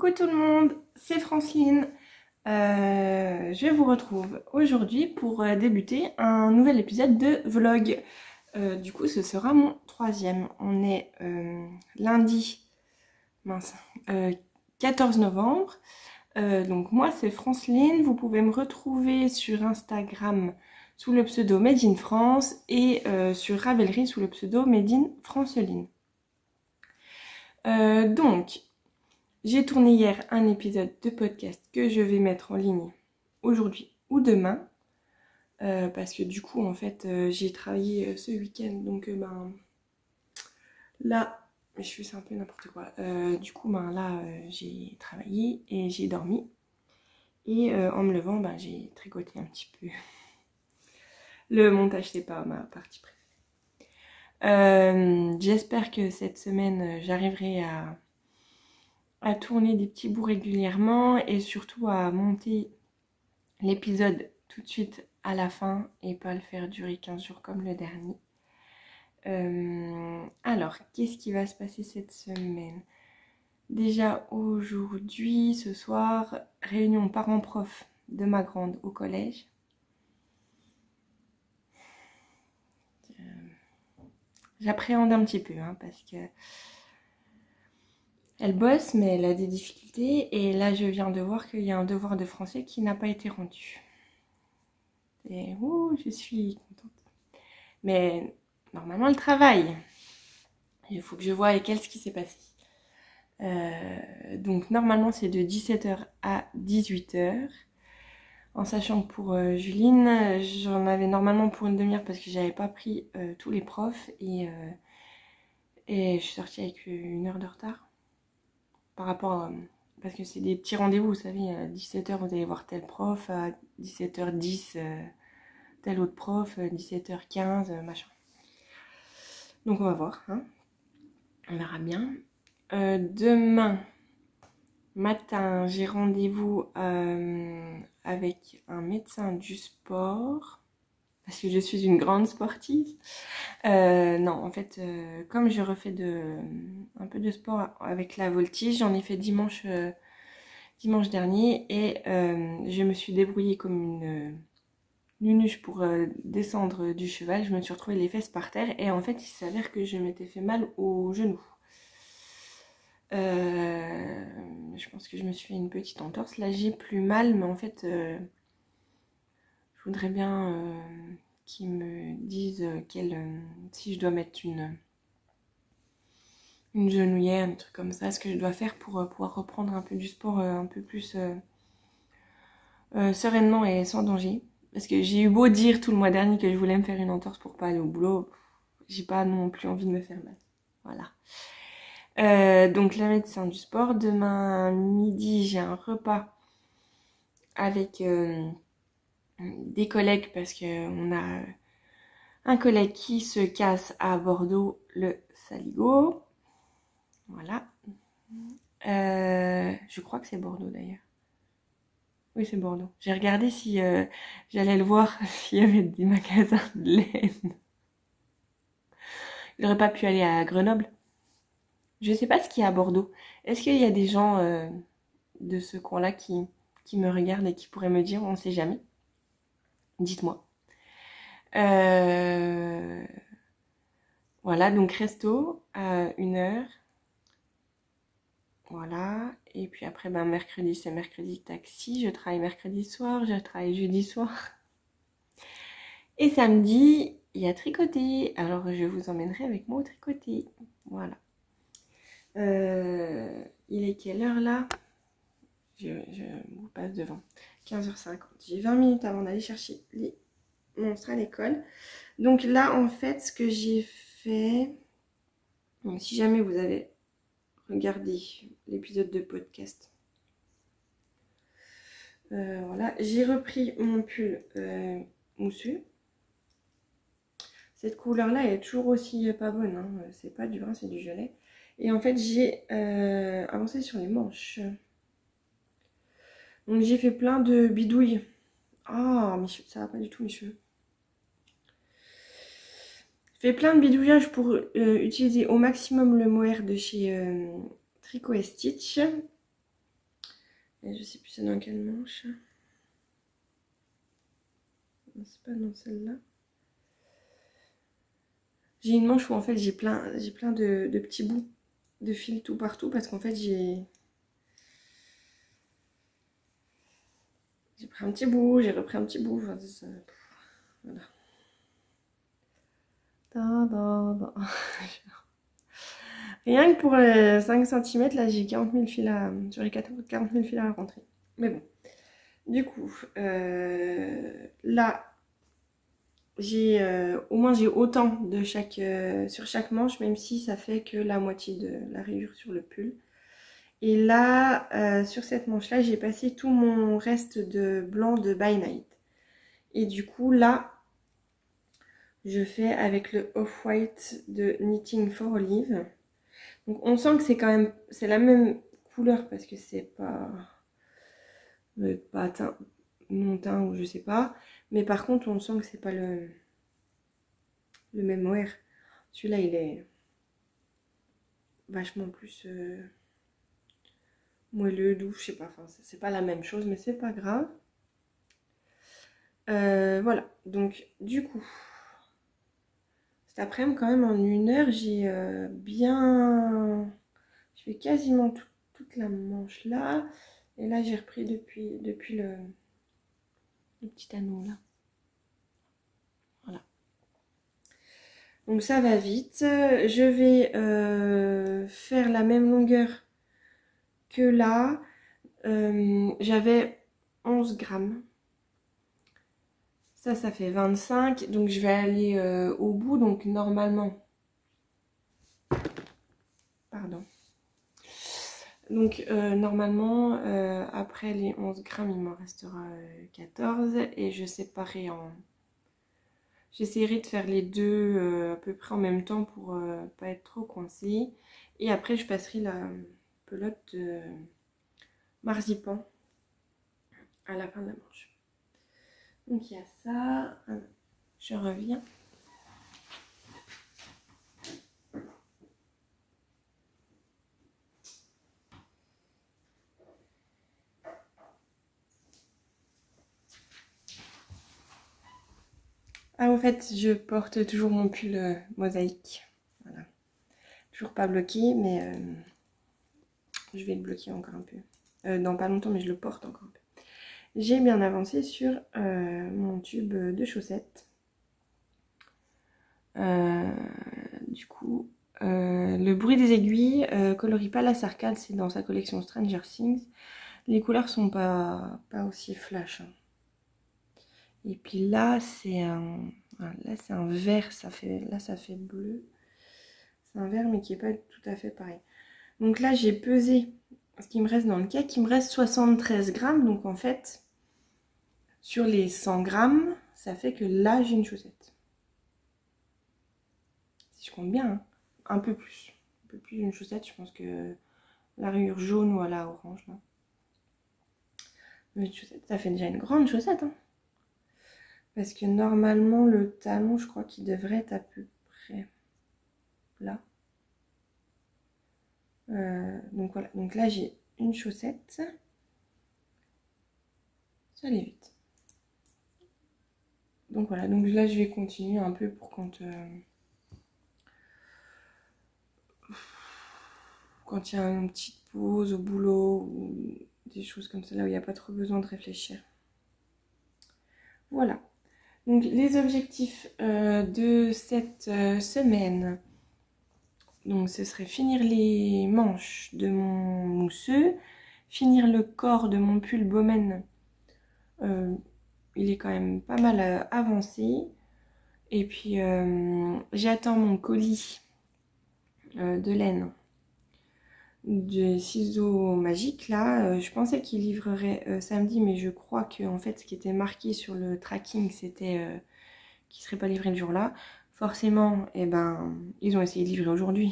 Coucou tout le monde, c'est Franceline. Je vous retrouve aujourd'hui pour débuter un nouvel épisode de vlog. Du coup, ce sera mon troisième. On est lundi 14 novembre. Donc moi, c'est Franceline. Vous pouvez me retrouver sur Instagram sous le pseudo Made in France et sur Ravelry sous le pseudo Made in Franceline. Donc, j'ai tourné hier un épisode de podcast que je vais mettre en ligne aujourd'hui ou demain. Parce que du coup, en fait, j'ai travaillé ce week-end. Donc, là, je fais un peu n'importe quoi. Du coup, là, j'ai travaillé et j'ai dormi. Et en me levant, j'ai tricoté un petit peu. Le montage, c'est pas ma partie préférée. J'espère que cette semaine, j'arriverai à tourner des petits bouts régulièrement et surtout à monter l'épisode tout de suite à la fin et pas le faire durer 15 jours comme le dernier. Alors, qu'est-ce qui va se passer cette semaine? Déjà aujourd'hui, ce soir, réunion parents-prof de ma grande au collège. J'appréhende un petit peu parce que elle bosse, mais elle a des difficultés. Et là, je viens de voir qu'il y a un devoir de français qui n'a pas été rendu. Et je suis contente. Mais normalement, elle travaille. Il faut que je voie avec elle ce qui s'est passé. Donc, normalement, c'est de 17h à 18h. En sachant que pour Juline, j'en avais normalement pour une demi-heure parce que j'avais pas pris tous les profs. Et je suis sortie avec une heure de retard. Par rapport à, parce que c'est des petits rendez-vous, vous savez, à 17h vous allez voir tel prof, à 17h10 tel autre prof, 17h15 machin. Donc on va voir, on verra bien. Demain matin, j'ai rendez-vous avec un médecin du sport parce que je suis une grande sportive. Non, en fait, comme je refais un peu de sport avec la voltige, j'en ai fait dimanche dernier et je me suis débrouillée comme une nunuche pour descendre du cheval. Je me suis retrouvée les fesses par terre et en fait, il s'avère que je m'étais fait mal au genou. Je pense que je me suis fait une petite entorse. Là, j'ai plus mal, mais en fait, je voudrais bien qu'ils me disent si je dois mettre une genouillère, un truc comme ça, ce que je dois faire pour pouvoir reprendre un peu du sport un peu plus sereinement et sans danger. Parce que j'ai eu beau dire tout le mois dernier que je voulais me faire une entorse pour pas aller au boulot, j'ai pas non plus envie de me faire mal. Voilà. Donc la médecin du sport, demain midi j'ai un repas avec des collègues parce qu'on a un collègue qui se casse à Bordeaux, le Saligo. Voilà. Je crois que c'est Bordeaux d'ailleurs. Oui, c'est Bordeaux. J'ai regardé si j'allais le voir, s'il y avait des magasins de laine. J'aurais pas pu aller à Grenoble. Je sais pas ce qu'il y a à Bordeaux. Est-ce qu'il y a des gens de ce coin-là qui me regardent et qui pourraient me dire, on sait jamais. Dites-moi. Voilà, donc resto à 1h. Voilà, et puis après, mercredi, c'est mercredi taxi. Je travaille mercredi soir, je travaille jeudi soir. Et samedi, il y a tricoter. Alors, je vous emmènerai avec moi au tricoter. Voilà. Il est quelle heure là? Je vous passe devant. 15h50. J'ai 20 minutes avant d'aller chercher les monstres à l'école. Donc là, en fait, ce que j'ai fait... Donc, si jamais vous avez regardé l'épisode de podcast... voilà, j'ai repris mon pull mousseux. Cette couleur là est toujours aussi pas bonne, c'est pas du brun, c'est du violet. Et en fait j'ai avancé sur les manches. Donc j'ai fait plein de bidouilles. Ah, mes cheveux, ça va pas du tout mes cheveux. J'ai fait plein de bidouillages pour utiliser au maximum le mohair de chez Tricot & Stitch. Et je sais plus c'est dans quelle manche. C'est pas dans celle-là. J'ai une manche où en fait j'ai plein de petits bouts de fil tout partout parce qu'en fait j'ai pris un petit bout, j'ai repris un petit bout. Enfin, ça, voilà. Rien que pour 5 cm, là j'ai 40 000 fils à... J'aurais 40 000 fils à rentrer. Mais bon. Du coup, là, j'ai au moins j'ai autant de sur chaque manche, même si ça fait que la moitié de la rayure sur le pull. Et là, sur cette manche-là, j'ai passé tout mon reste de blanc de By Night. Et du coup, là, je fais avec le Off-White de Knitting for Olive. Donc on sent que c'est quand même, c'est la même couleur parce que c'est pas teint, non teint ou je sais pas. Mais par contre, on sent que c'est pas le même mohair. Celui-là, il est vachement plus moelleux, doux, je sais pas. Enfin, c'est pas la même chose, mais c'est pas grave. Voilà. Donc, du coup, cet après-midi, quand même, en 1 heure, j'ai bien... Je fais quasiment toute la manche là. Et là, j'ai repris depuis le petit anneau là. Voilà. Donc ça va vite. Je vais faire la même longueur que là. J'avais 11 grammes. Ça fait 25. Donc je vais aller au bout. Donc normalement... Pardon. Donc normalement, après les 11 grammes, il m'en restera 14. Et je séparerai en... J'essaierai de faire les deux à peu près en même temps pour pas être trop coincée. Et après, je passerai la pelote de marzipan à la fin de la manche. Donc il y a ça. Je reviens. Ah, en fait, je porte toujours mon pull mosaïque. Voilà. Toujours pas bloqué, mais je vais le bloquer encore un peu. Dans pas longtemps, mais je le porte encore un peu. J'ai bien avancé sur mon tube de chaussettes. Du coup, le bruit des aiguilles colorie pas la sarcade, c'est dans sa collection Stranger Things. Les couleurs sont pas aussi flash. Hein. Et puis là, c'est un vert, là ça fait bleu. C'est un vert mais qui est pas tout à fait pareil. Donc là, j'ai pesé ce qui me reste dans le cake. Il me reste 73 grammes. Donc en fait, sur les 100 grammes, ça fait que là, j'ai une chaussette. Si je compte bien, hein. Un peu plus. Un peu plus d'une chaussette. Je pense que la rayure jaune ou à la orange. Là. Mais une chaussette, ça fait déjà une grande chaussette. Hein. Parce que normalement, le talon, je crois qu'il devrait être à peu près là. Donc voilà. Donc là, j'ai une chaussette. Ça allait vite. Donc voilà. Donc là, je vais continuer un peu pour quand il y a une petite pause au boulot ou des choses comme ça, là où il n'y a pas trop besoin de réfléchir. Voilà. Donc les objectifs de cette semaine, donc ce serait finir les manches de mon mousseux, finir le corps de mon pull Bowman. Il est quand même pas mal avancé. Et puis j'attends mon colis de laine de ciseaux magiques là. Je pensais qu'il livrerait samedi, mais je crois que en fait ce qui était marqué sur le tracking c'était qu'il ne serait pas livré le jour là. Forcément, eh ben, ils ont essayé de livrer aujourd'hui.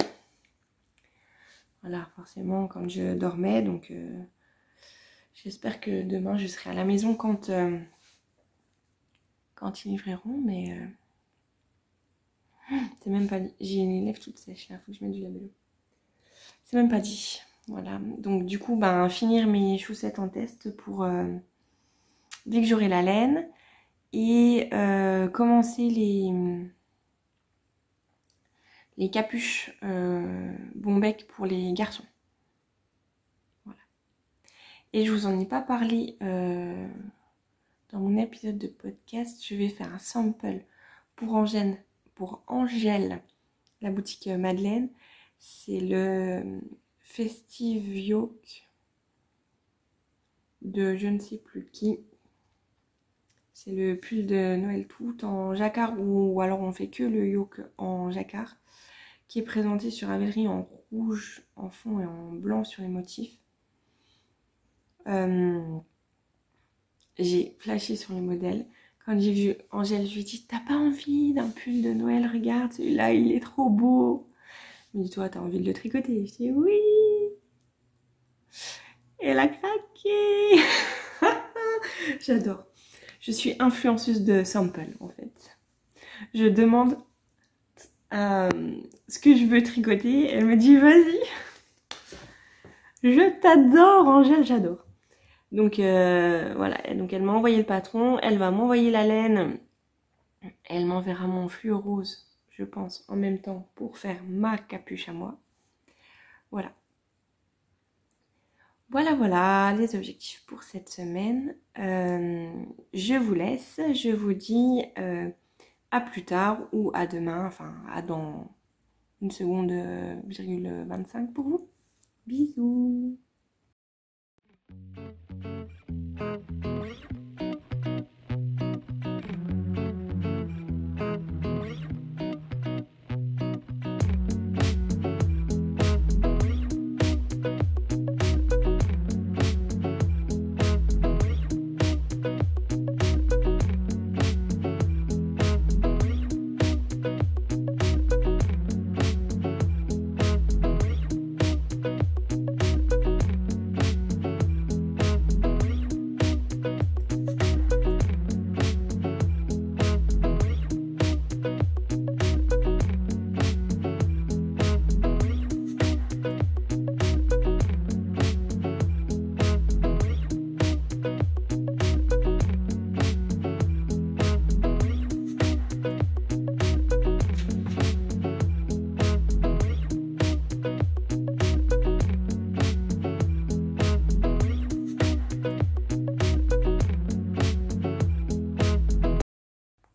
Voilà, forcément quand je dormais, donc j'espère que demain je serai à la maison quand ils livreront, mais c'est même pas dit. J'ai les lèvres toutes sèches là, faut que je mette du labello. C'est même pas dit. Voilà, donc du coup, ben, finir mes chaussettes en test pour dès que j'aurai la laine et commencer les capuches Bombec pour les garçons. Voilà. Et je vous en ai pas parlé dans mon épisode de podcast, je vais faire un sample pour Angèle, la boutique Madeleine. C'est le Festive Yoke de je ne sais plus qui. C'est le pull de Noël tout en jacquard ou alors on fait que le yoke en jacquard qui est présenté sur Ravelry en rouge en fond et en blanc sur les motifs. J'ai flashé sur le modèle. Quand j'ai vu Angèle, je lui ai dit t'as pas envie d'un pull de Noël, regarde celui-là il est trop beau. Elle me dit toi t'as envie de le tricoter? Je dis oui. Elle a craqué. J'adore. Je suis influenceuse de sample en fait. Je demande ce que je veux tricoter. Elle me dit vas-y. Je t'adore Angèle, j'adore. Donc voilà, donc elle m'a envoyé le patron. Elle va m'envoyer la laine. Elle m'enverra mon fluo rose, je pense, en même temps pour faire ma capuche à moi. Voilà. Voilà les objectifs pour cette semaine. Je vous laisse. Je vous dis à plus tard ou à demain, enfin à dans une seconde, 25 pour vous. Bisous.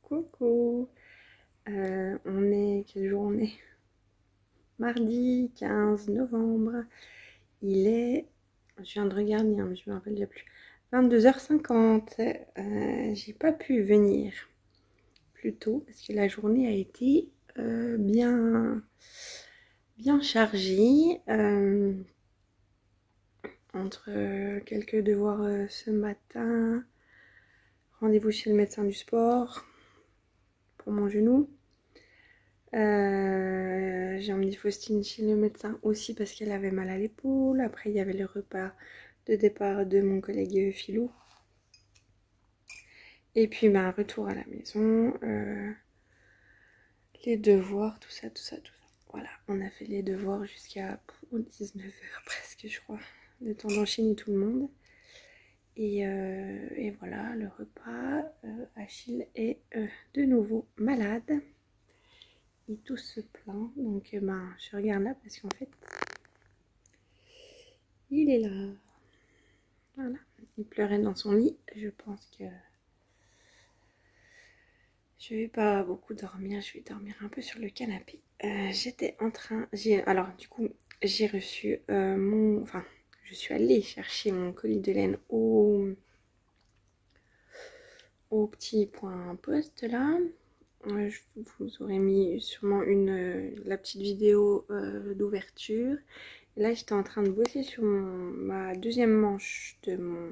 Coucou, on est, quel jour on est? Mardi 15 novembre, il est, je viens de regarder, hein, mais je me rappelle déjà plus, 22h50, j'ai pas pu venir plus tôt parce que la journée a été bien chargée, entre quelques devoirs ce matin, rendez-vous chez le médecin du sport pour mon genou. J'ai emmené Faustine chez le médecin aussi parce qu'elle avait mal à l'épaule. Après il y avait le repas de départ de mon collègue Philou. Et puis ben, retour à la maison, les devoirs, tout ça. Voilà, on a fait les devoirs jusqu'à 19h presque je crois. Le temps d'enchaîner tout le monde. Et voilà, le repas, Achille est de nouveau malade. Il tousse se plaint, donc ben, je regarde là parce qu'en fait, il est là. Voilà, il pleurait dans son lit. Je pense que je vais pas beaucoup dormir, je vais dormir un peu sur le canapé. J'étais en train, alors du coup, j'ai reçu enfin, je suis allée chercher mon colis de laine au petit point poste là. Je vous aurais mis sûrement la petite vidéo d'ouverture. Là, j'étais en train de bosser sur ma deuxième manche de mon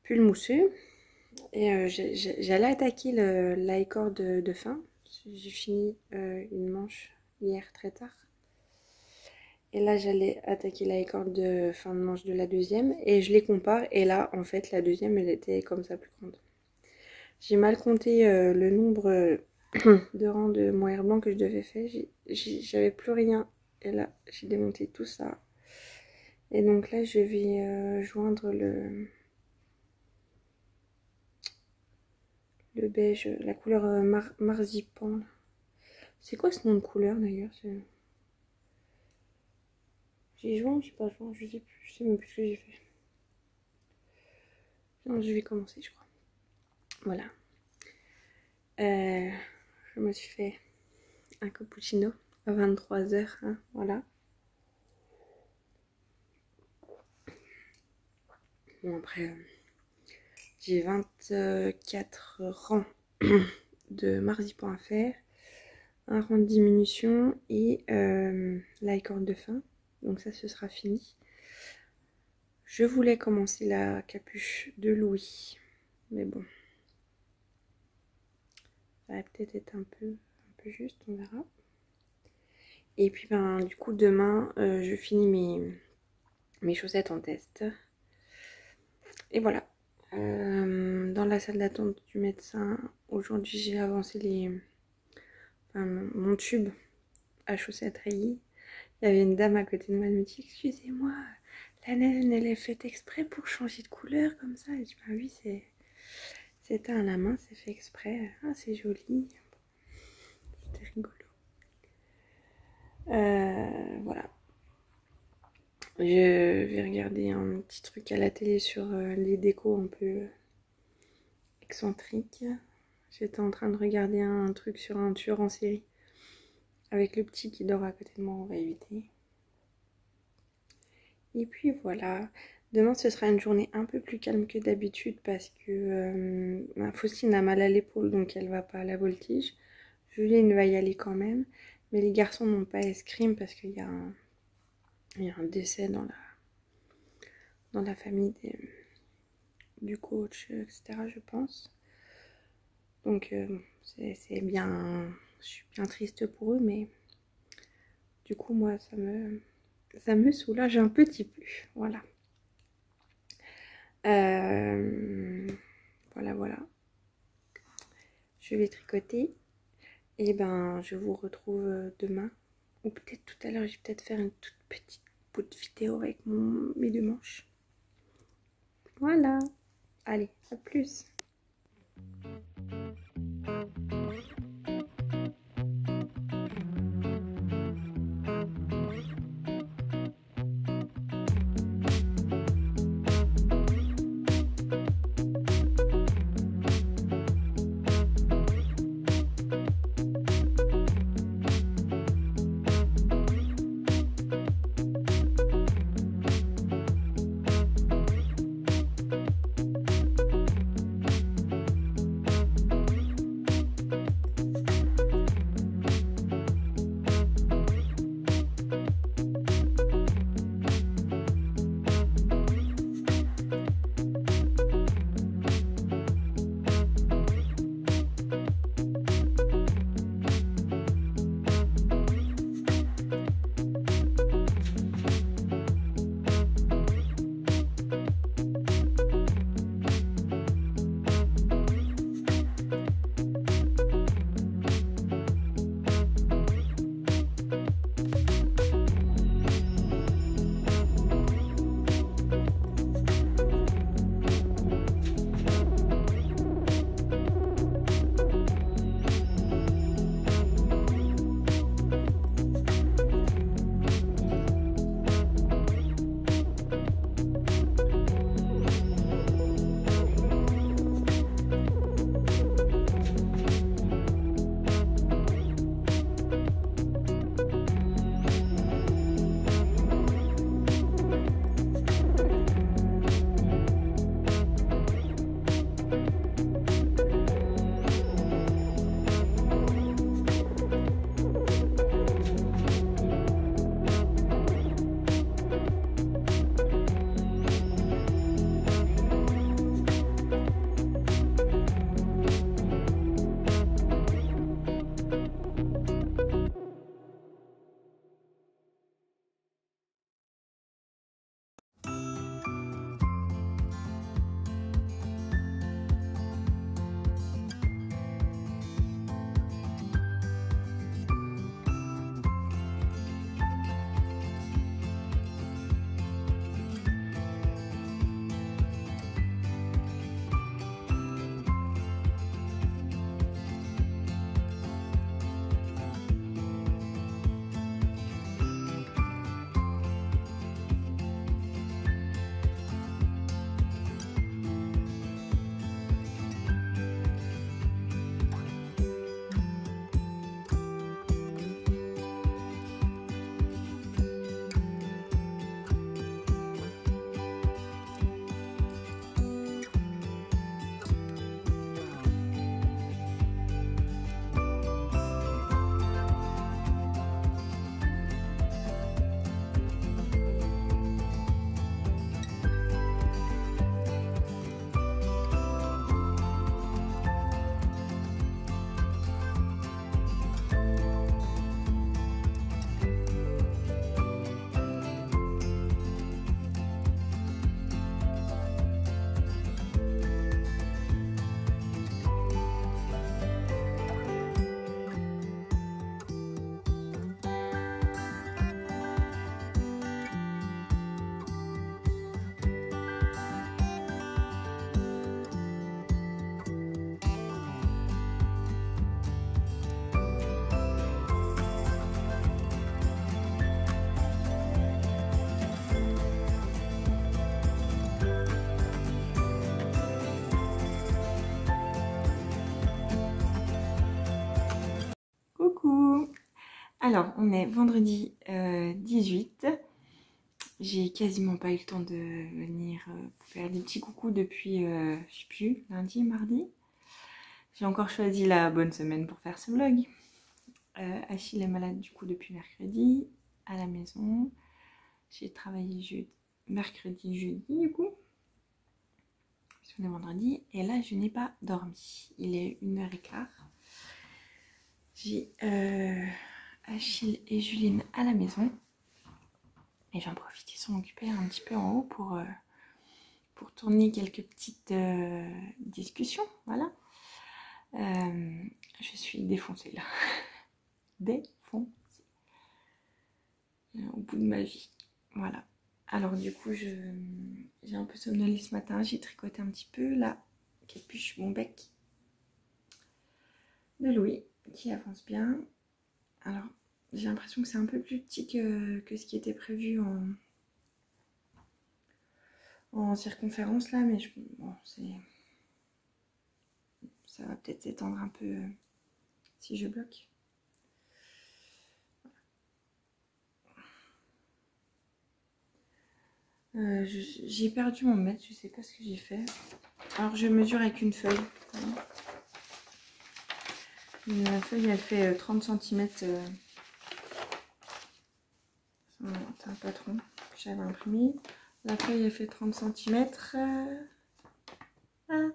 pull mousseux. Et j'allais attaquer l'high-cord de fin. J'ai fini une manche hier très tard. Et là, j'allais attaquer l'high-cord de fin de manche de la deuxième. Et je les compare. Et là, en fait, la deuxième, elle était comme ça plus grande. J'ai mal compté le nombre de rangs de mohair blanc que je devais faire. J'avais plus rien. Et là, j'ai démonté tout ça. Et donc là, je vais joindre le beige, la couleur marzipan. C'est quoi ce nom de couleur d'ailleurs? J'ai joint ou j'ai pas joint? Je sais plus, je sais même plus ce que j'ai fait. Non, je vais commencer, je crois. Voilà. Je me suis fait un cappuccino à 23h, hein, voilà. Bon, après, j'ai 24 rangs de marzipan à faire, un rang de diminution et la corde de fin. Donc ça, ce sera fini. Je voulais commencer la capuche de Louis, mais bon. Ça va peut-être être un peu juste, on verra. Et puis, ben, du coup, demain, je finis mes chaussettes en test. Et voilà. Dans la salle d'attente du médecin, aujourd'hui, j'ai avancé mon tube à chaussettes rayées. Il y avait une dame à côté de moi, elle me dit: excusez-moi, la laine, elle est faite exprès pour changer de couleur comme ça. Et je dis: bah oui, c'est teint à la main, c'est fait exprès. Ah, c'est joli. C'était rigolo. Voilà. Je vais regarder un petit truc à la télé sur les décos un peu excentriques. J'étais en train de regarder un truc sur un tueur en série. Avec le petit qui dort à côté de moi, on va éviter. Et puis voilà. Demain, ce sera une journée un peu plus calme que d'habitude parce que Faustine a mal à l'épaule, donc elle va pas à la voltige. Juline va y aller quand même. Mais les garçons n'ont pas escrime parce qu'il y a un décès dans la famille du coach, etc. je pense. Donc c'est bien, je suis bien triste pour eux, mais du coup moi ça me soulage un petit peu, voilà. Voilà. Je vais tricoter et ben je vous retrouve demain ou peut-être tout à l'heure. Je vais peut-être faire une toute petite bout de vidéo avec mes 2 manches. Voilà, allez, à plus. Coucou! Alors, on est vendredi 18. J'ai quasiment pas eu le temps de venir faire des petits coucous depuis, je sais plus, lundi, mardi. J'ai encore choisi la bonne semaine pour faire ce vlog. Achille est malade du coup depuis mercredi à la maison. J'ai travaillé mercredi, jeudi du coup. Parce qu'on est vendredi. Et là, je n'ai pas dormi. Il est 1h15. J'ai Achille et Juline à la maison. Et j'en profite, ils sont occupés un petit peu en haut pour tourner quelques petites discussions. Voilà. Je suis défoncée là. Défoncée. Au bout de ma vie. Voilà. Alors du coup, j'ai un peu somnolé ce matin. J'ai tricoté un petit peu la capuche mon bec de Louis qui avance bien. Alors, j'ai l'impression que c'est un peu plus petit que ce qui était prévu en circonférence là, mais bon, ça va peut-être s'étendre un peu si je bloque. J'ai perdu mon mètre, je sais pas ce que j'ai fait. Alors je mesure avec une feuille. La feuille elle fait 30 cm. C'est un patron que j'avais imprimé. La feuille elle fait 30 cm. Voilà.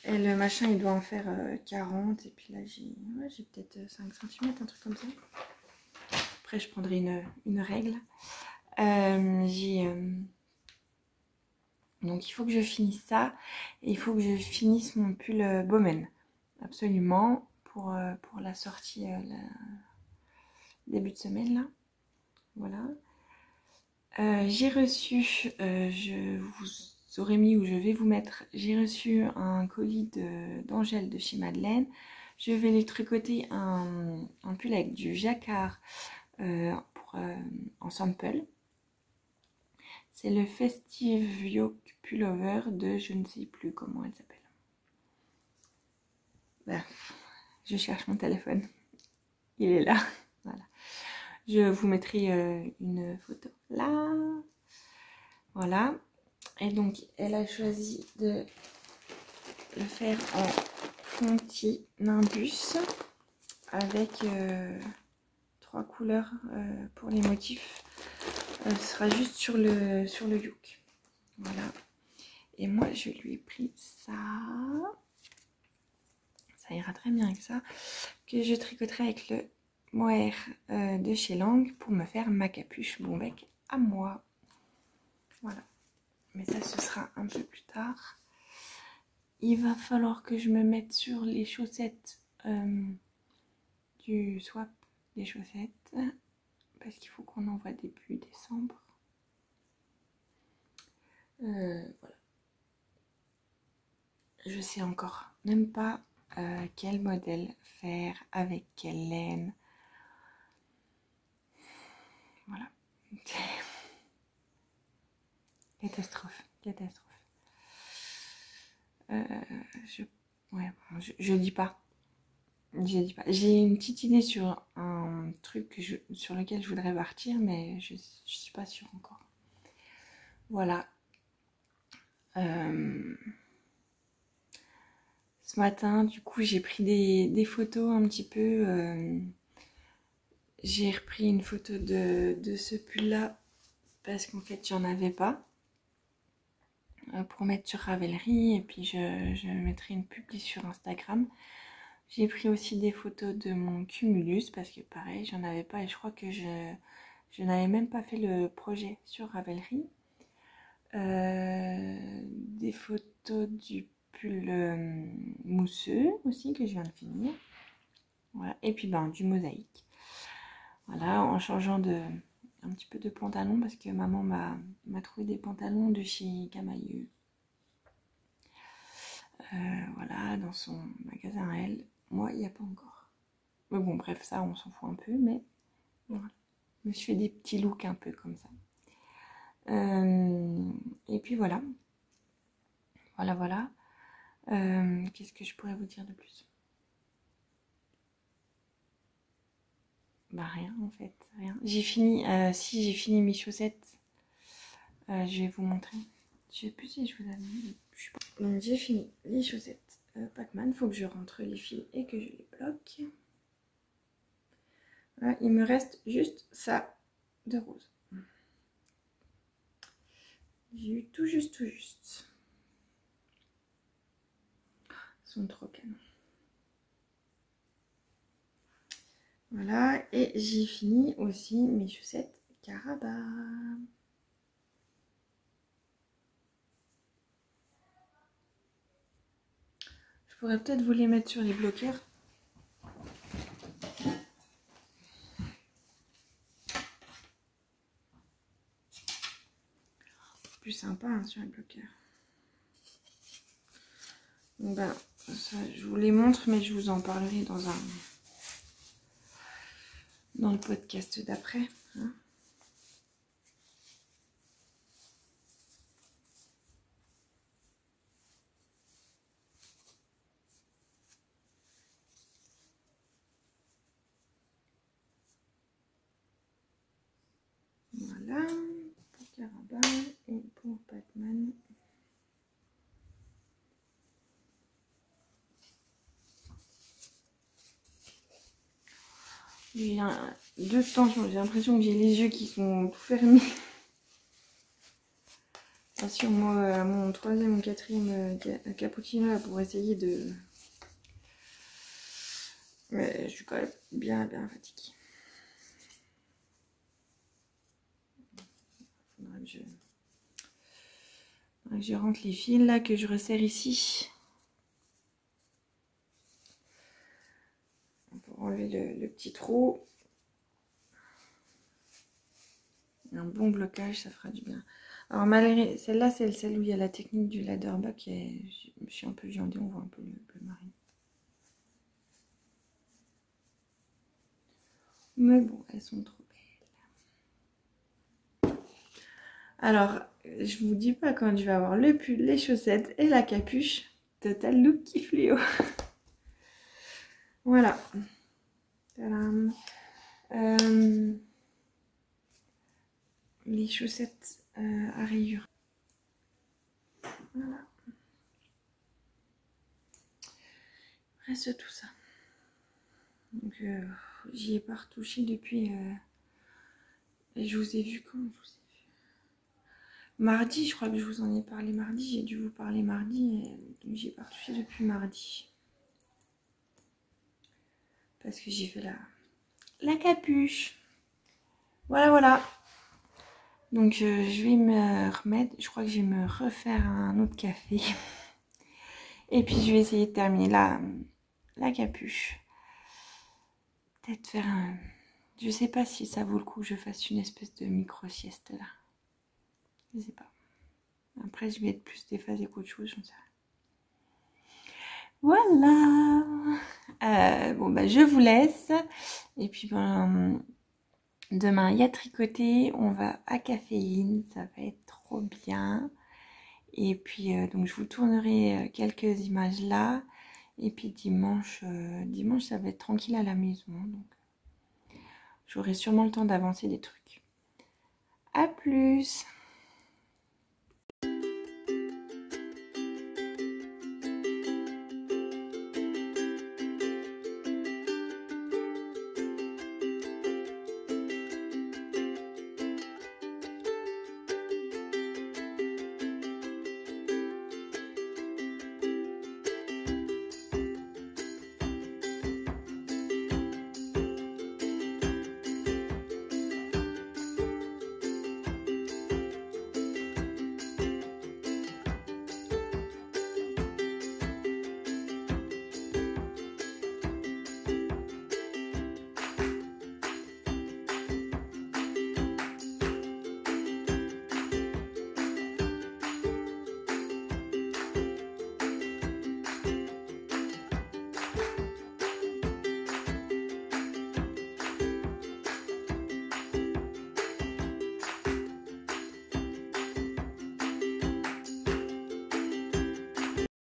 Et le machin il doit en faire 40. Et puis là j'ai peut-être 5 cm, un truc comme ça. Après je prendrai une règle. Donc il faut que je finisse ça. Et il faut que je finisse mon pull Bowman. Absolument. Pour la sortie début de semaine là. Voilà. J'ai reçu, je vous aurais mis où je vais vous mettre, j'ai reçu un colis d'Angèle de chez Madeleine. Je vais lui tricoter un pull avec du jacquard en sample. C'est le Festive Yoke Pullover de je ne sais plus comment elle s'appelle. Voilà. Je cherche mon téléphone. Il est là. Voilà. Je vous mettrai une photo là. Voilà. Et donc, elle a choisi de le faire en fonti Nimbus avec 3 couleurs pour les motifs. Ce sera juste sur le yoke. Voilà. Et moi, je lui ai pris ça. Ça ira très bien avec ça. Que je tricoterai avec le mohair de chez Lang pour me faire ma capuche bon bec à moi. Voilà. Mais ça, ce sera un peu plus tard. Il va falloir que je me mette sur les chaussettes du swap des chaussettes. Parce qu'il faut qu'on envoie début décembre. Voilà. Je sais encore même pas quel modèle faire, avec quelle laine. Voilà. Catastrophe, catastrophe. Je dis pas. J'ai une petite idée sur un truc sur lequel je voudrais partir, mais je suis pas sûre encore. Voilà. Ce matin, du coup, j'ai pris des photos un petit peu. J'ai repris une photo de ce pull-là parce qu'en fait, j'en avais pas. Pour mettre sur Ravelry, et puis je mettrai une publi sur Instagram. J'ai pris aussi des photos de mon cumulus parce que pareil, j'en avais pas et je crois que je n'avais même pas fait le projet sur Ravelry. Des photos du pull mousseux aussi que je viens de finir. Voilà. Et puis du mosaïque. Voilà, en changeant un petit peu de pantalon parce que maman m'a trouvé des pantalons de chez Camailleux. Voilà, dans son magasin à elle. Moi, il n'y a pas encore. Mais bon, bref, ça, on s'en fout un peu, mais voilà. Je me suis fait des petits looks un peu comme ça. Et puis voilà. Voilà. Qu'est-ce que je pourrais vous dire de plus? Bah rien en fait, rien. J'ai fini, si j'ai fini mes chaussettes, je vais vous montrer. Je sais plus si je vous avais mis. Donc j'ai fini les chaussettes Pac-Man, faut que je rentre les fils et que je les bloque. Voilà, il me reste juste ça de rose. J'ai eu tout juste. Ils sont trop canons. Voilà, et j'ai fini aussi mes chaussettes Caraba. Je pourrais peut-être vous les mettre sur les bloqueurs. Plus sympa hein, sur les bloqueurs. Donc ben, ça, je vous les montre, mais je vous en parlerai dans le podcast d'après. Hein. Voilà, pour Caraba et pour Pac-Man. J'ai deux tensions, j'ai l'impression que j'ai les yeux qui sont tout fermés. Attention, moi, mon troisième ou quatrième cappuccino là, pour essayer de... Mais je suis quand même bien fatiguée. Faudrait que je rentre les fils là, que je resserre ici. Pour enlever le petit trou. Un bon blocage, ça fera du bien. Alors malgré celle-là, c'est celle où il y a la technique du ladder buck et je suis un peu viandée, on voit un peu le bleu marine. Mais bon, elles sont trop belles. Alors, je vous dis pas quand je vais avoir le pull, les chaussettes et la capuche. Total look qui fléau. Voilà. Les chaussettes à rayures. Voilà. Reste tout ça. Donc j'y ai pas retouché depuis. Et je vous ai vu quand je vous ai vu. Mardi, je crois que je vous en ai parlé mardi. J'ai dû vous parler mardi. Donc j'y ai pas retouché depuis mardi. Parce que j'ai fait la capuche. Voilà. Donc je vais me remettre. Je crois que je vais me refaire un autre café. Et puis je vais essayer de terminer la capuche. Peut-être faire un... Je sais pas si ça vaut le coup que je fasse une espèce de micro-sieste là. Je sais pas. Après je vais être plus déphasée qu'autre chose, j'en sais rien. Voilà. Bon bah je vous laisse. Et puis ben, demain il y a tricoté. On va à caféine. Ça va être trop bien. Et puis donc je vous tournerai quelques images là. Et puis dimanche ça va être tranquille à la maison. Donc j'aurai sûrement le temps d'avancer des trucs. À plus!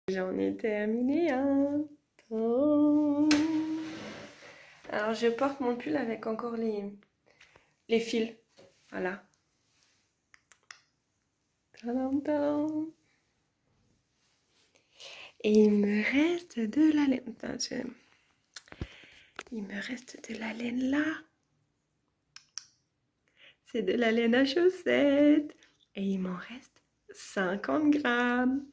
J'en ai terminé un temps. Alors je porte mon pull avec encore les fils. Voilà. Tadam, tadam. Et il me reste de la laine. Attends, il me reste de la laine là. C'est de la laine à chaussettes. Et il m'en reste 50 grammes.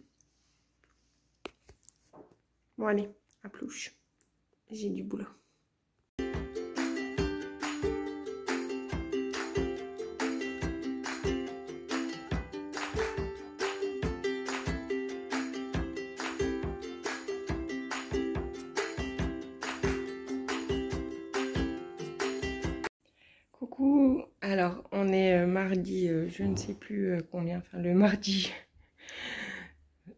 Bon allez, à plouche. J'ai du boulot. Coucou, alors on est mardi, je ne sais plus combien, enfin le mardi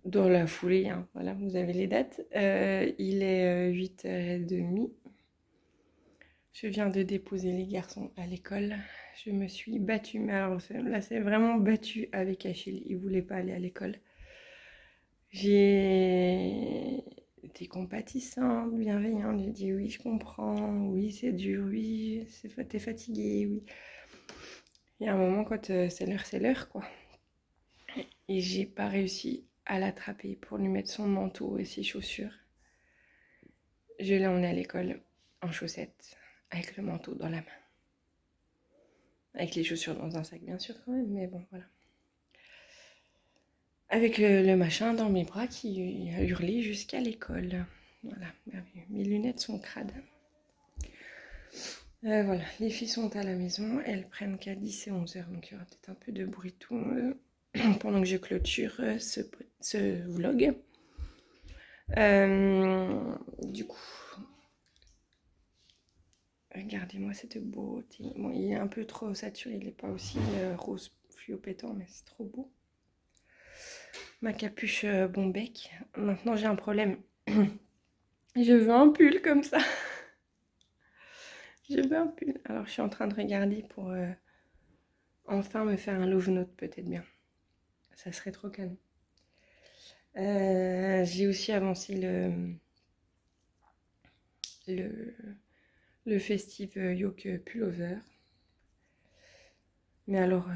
dans la foulée, hein, voilà, vous avez les dates. Il est 8h30. Je viens de déposer les garçons à l'école. Je me suis battue, mais alors là c'est vraiment battue avec Achille, il voulait pas aller à l'école. J'ai été compatissante, bienveillante, j'ai dit oui je comprends, oui c'est dur, oui t'es fatiguée, oui. Il y a un moment quand c'est l'heure quoi. Et j'ai pas réussi à l'attraper pour lui mettre son manteau et ses chaussures. Je l'ai emmené à l'école en chaussettes, avec le manteau dans la main. Avec les chaussures dans un sac bien sûr quand même, mais bon voilà. Avec le machin dans mes bras qui a hurlé jusqu'à l'école. Voilà, mes lunettes sont crades. Voilà, les filles sont à la maison, elles prennent qu'à 10 et 11h, donc il y aura peut-être un peu de bruit tout pendant que je clôture ce vlog. Du coup, regardez-moi cette beauté. Bon, il est un peu trop saturé, il n'est pas aussi rose fluo pétant, mais c'est trop beau. Ma capuche bon bec. Maintenant, j'ai un problème. Je veux un pull comme ça. Je veux un pull. Alors, je suis en train de regarder pour enfin me faire un love note, peut-être bien. Ça serait trop canon. J'ai aussi avancé le festive yoke pullover. Mais alors,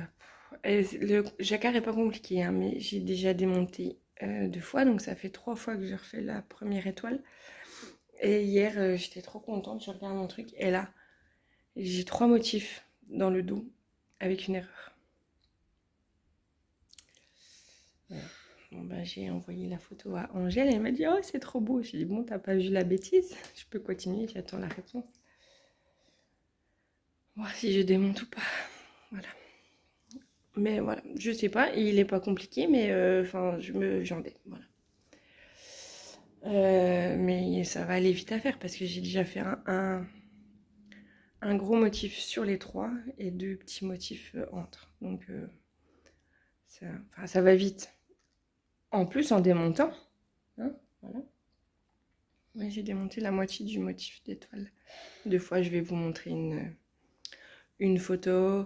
le jacquard est pas compliqué, hein, mais j'ai déjà démonté 2 fois, donc ça fait 3 fois que je refais la première étoile. Et hier, j'étais trop contente, je regarde mon truc, et là, j'ai 3 motifs dans le dos avec une erreur. Voilà. Bon, ben, j'ai envoyé la photo à Angèle, elle m'a dit « Oh, c'est trop beau !» J'ai dit « Bon, t'as pas vu la bêtise ?» Je peux continuer, j'attends la réponse. Voir si je démonte ou pas. Voilà. Mais voilà, je sais pas, il est pas compliqué, mais enfin, j'en ai, voilà. Mais ça va aller vite à faire parce que j'ai déjà fait un gros motif sur les 3 et 2 petits motifs entre. Donc ça va vite. En plus en démontant, hein, voilà. Ouais, j'ai démonté la moitié du motif d'étoile. 2 fois, je vais vous montrer une photo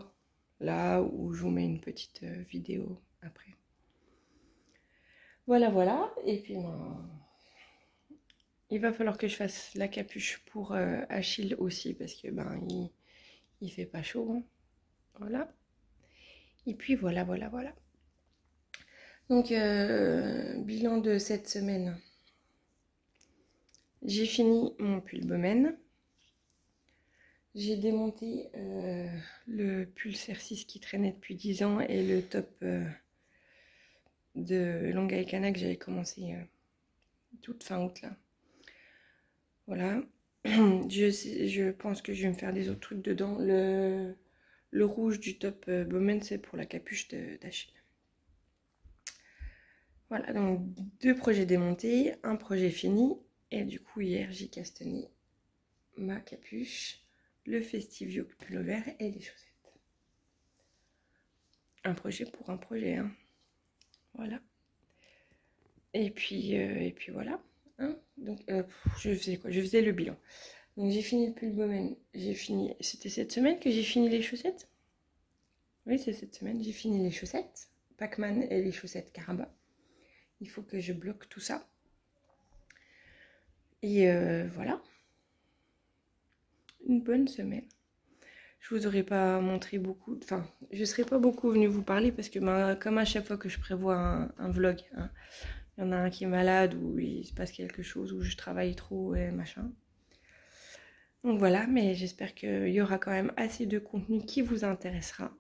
là où je vous mets une petite vidéo après. Voilà, voilà. Et puis il va falloir que je fasse la capuche pour Achille aussi parce que ben il fait pas chaud, hein. Voilà. Et puis voilà, voilà, voilà. Donc bilan de cette semaine. J'ai fini mon pull Bowmen. J'ai démonté le pull Cercis qui traînait depuis 10 ans et le top de Longa Cana que j'avais commencé toute fin août là. Voilà. Je pense que je vais me faire des autres trucs dedans. Le rouge du top Bowmen, c'est pour la capuche d'Achille. Voilà, donc 2 projets démontés, un projet fini. Et du coup, hier, j'ai castané ma capuche, le festive yoke pullover et les chaussettes. Un projet pour un projet, hein. Voilà. Et puis voilà. Hein. Donc, je faisais quoi? Je faisais le bilan. Donc, j'ai fini le pull Bowmen. J'ai fini. C'était cette semaine que j'ai fini les chaussettes? Oui, c'est cette semaine. J'ai fini les chaussettes Pac-Man et les chaussettes Caraba. Il faut que je bloque tout ça. Et voilà. une bonne semaine. Je vous aurais pas montré beaucoup, enfin, je serais pas beaucoup venue vous parler parce que comme à chaque fois que je prévois un vlog, hein, il y en a un qui est malade ou il se passe quelque chose ou je travaille trop et machin. Donc voilà, mais j'espère qu'il y aura quand même assez de contenu qui vous intéressera.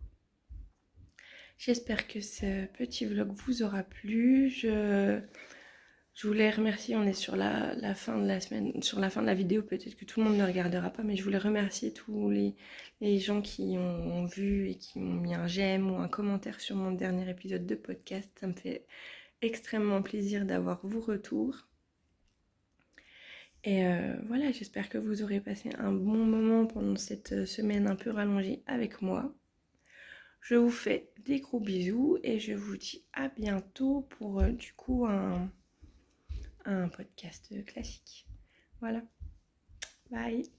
J'espère que ce petit vlog vous aura plu. Je voulais remercier, on est sur la fin de la semaine, sur la fin de la vidéo, peut-être que tout le monde ne regardera pas, mais je voulais remercier tous les gens qui ont vu et qui m'ont mis un j'aime ou un commentaire sur mon dernier épisode de podcast. Ça me fait extrêmement plaisir d'avoir vos retours. Et voilà, j'espère que vous aurez passé un bon moment pendant cette semaine un peu rallongée avec moi. Je vous fais des gros bisous et je vous dis à bientôt pour du coup un podcast classique. Voilà. Bye.